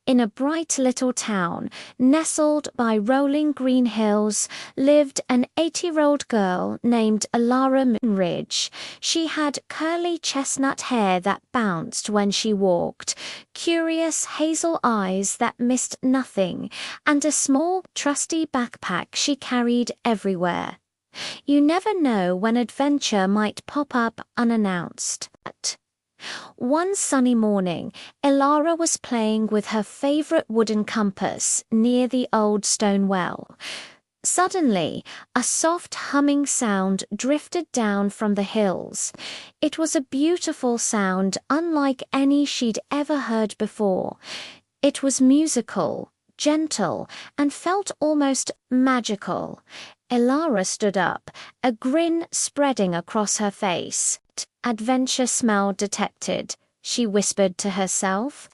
In a bright little town, nestled by rolling green hills, lived an 8-year-old girl named Elara Ridge. She had curly chestnut hair that bounced when she walked, curious hazel eyes that missed nothing, and a small, trusty backpack she carried everywhere. You never know when adventure might pop up unannounced. One sunny morning, Elara was playing with her favorite wooden compass near the old stone well. Suddenly, a soft humming sound drifted down from the hills. It was a beautiful sound unlike any she'd ever heard before. It was musical, gentle, and felt almost magical. Elara stood up, a grin spreading across her face. Adventure smell detected, she whispered to herself.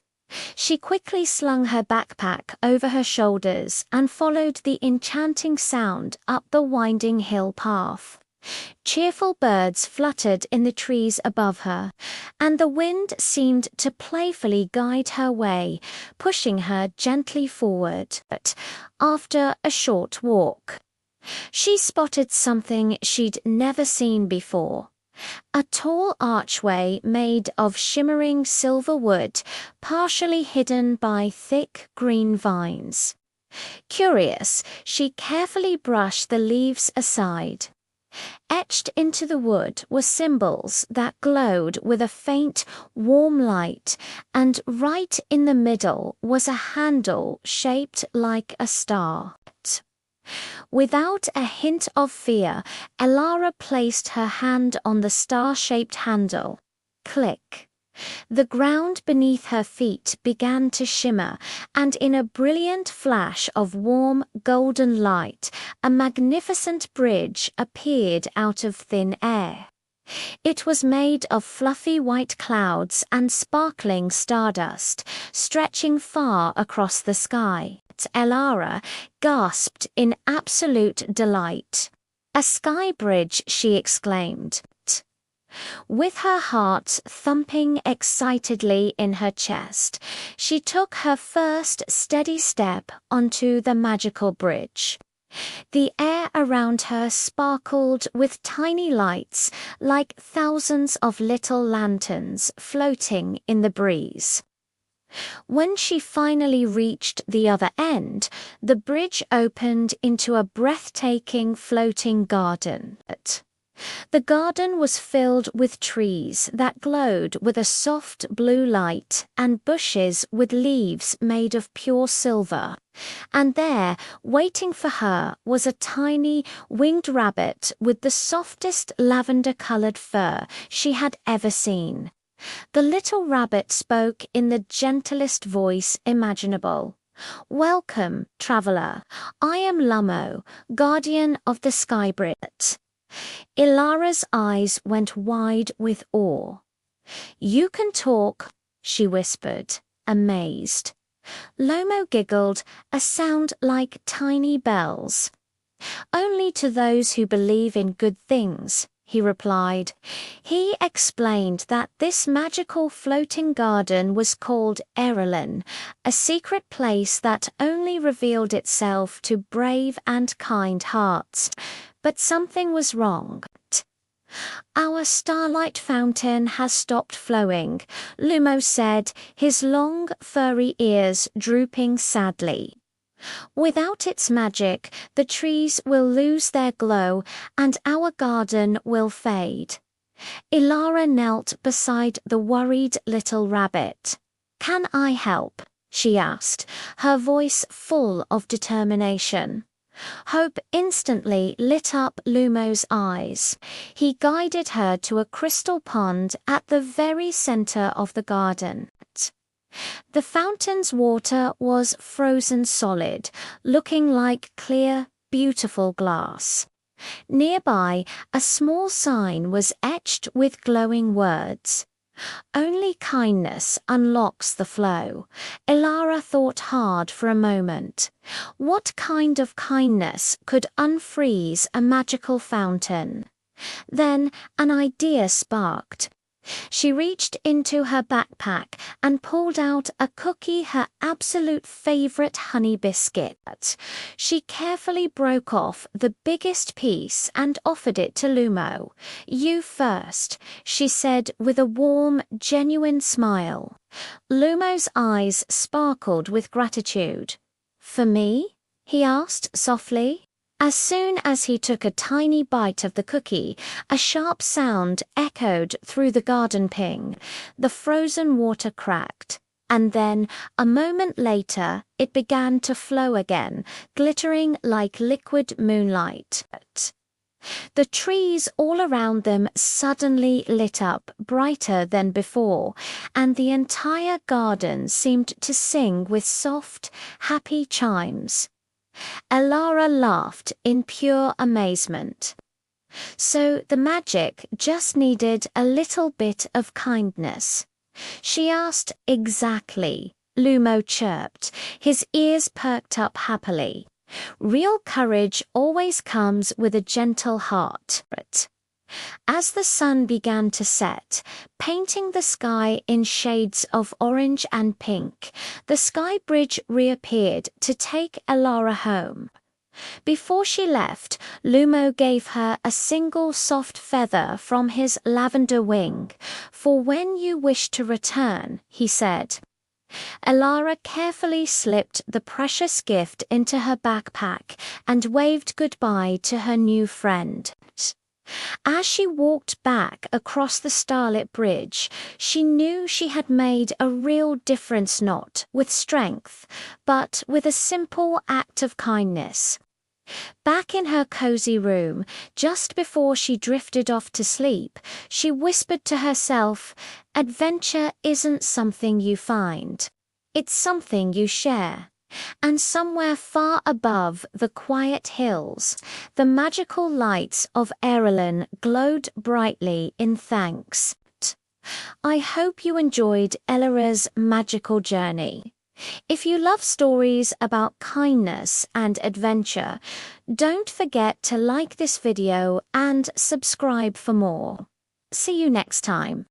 She quickly slung her backpack over her shoulders and followed the enchanting sound up the winding hill path. Cheerful birds fluttered in the trees above her, and the wind seemed to playfully guide her way, pushing her gently forward. But after a short walk, she spotted something she'd never seen before. A tall archway made of shimmering silver wood, partially hidden by thick green vines. Curious, she carefully brushed the leaves aside. Etched into the wood were symbols that glowed with a faint, warm light, and right in the middle was a handle shaped like a star. Without a hint of fear, Elara placed her hand on the star-shaped handle. Click. The ground beneath her feet began to shimmer, and in a brilliant flash of warm, golden light, a magnificent bridge appeared out of thin air. It was made of fluffy white clouds and sparkling stardust, stretching far across the sky. Elara gasped in absolute delight. "A Skybridge," she exclaimed. With her heart thumping excitedly in her chest, she took her first steady step onto the magical bridge. The air around her sparkled with tiny lights, like thousands of little lanterns floating in the breeze. When she finally reached the other end, the bridge opened into a breathtaking floating garden. The garden was filled with trees that glowed with a soft blue light and bushes with leaves made of pure silver. And there, waiting for her, was a tiny, winged rabbit with the softest lavender-colored fur she had ever seen. The little rabbit spoke in the gentlest voice imaginable. "Welcome, traveler. I am Lumo, guardian of the Skybridge." Elara's eyes went wide with awe. "You can talk," she whispered, amazed. Lumo giggled, a sound like tiny bells. "Only to those who believe in good things," he replied. He explained that this magical floating garden was called Aeralyn, a secret place that only revealed itself to brave and kind hearts. But something was wrong. "Our Starlight Fountain has stopped flowing," Lumo said, his long, furry ears drooping sadly. "Without its magic, the trees will lose their glow and our garden will fade." Elara knelt beside the worried little rabbit. "Can I help?" she asked, her voice full of determination. Hope instantly lit up Lumo's eyes. He guided her to a crystal pond at the very center of the garden. The fountain's water was frozen solid, looking like clear, beautiful glass. Nearby, a small sign was etched with glowing words. "Only kindness unlocks the flow." Elara thought hard for a moment. What kind of kindness could unfreeze a magical fountain? Then an idea sparked. She reached into her backpack and pulled out a cookie, her absolute favorite honey biscuit. She carefully broke off the biggest piece and offered it to Lumo. "You first," she said with a warm, genuine smile. Lumo's eyes sparkled with gratitude. "For me?" he asked softly. As soon as he took a tiny bite of the cookie, a sharp sound echoed through the garden ping. The frozen water cracked, and then, a moment later, it began to flow again, glittering like liquid moonlight. The trees all around them suddenly lit up brighter than before, and the entire garden seemed to sing with soft, happy chimes. Elara laughed in pure amazement. So the magic just needed a little bit of kindness. She asked exactly, Lumo chirped, his ears perked up happily. Real courage always comes with a gentle heart. As the sun began to set, painting the sky in shades of orange and pink, the Skybridge reappeared to take Elara home. Before she left, Lumo gave her a single soft feather from his lavender wing. "For when you wish to return," he said. Elara carefully slipped the precious gift into her backpack and waved goodbye to her new friend. As she walked back across the starlit bridge, she knew she had made a real difference, not with strength, but with a simple act of kindness. Back in her cozy room, just before she drifted off to sleep, she whispered to herself, "Adventure isn't something you find. It's something you share." And somewhere far above the quiet hills, the magical lights of Aeralyn glowed brightly in thanks. I hope you enjoyed Elara's magical journey. If you love stories about kindness and adventure, don't forget to like this video and subscribe for more. See you next time.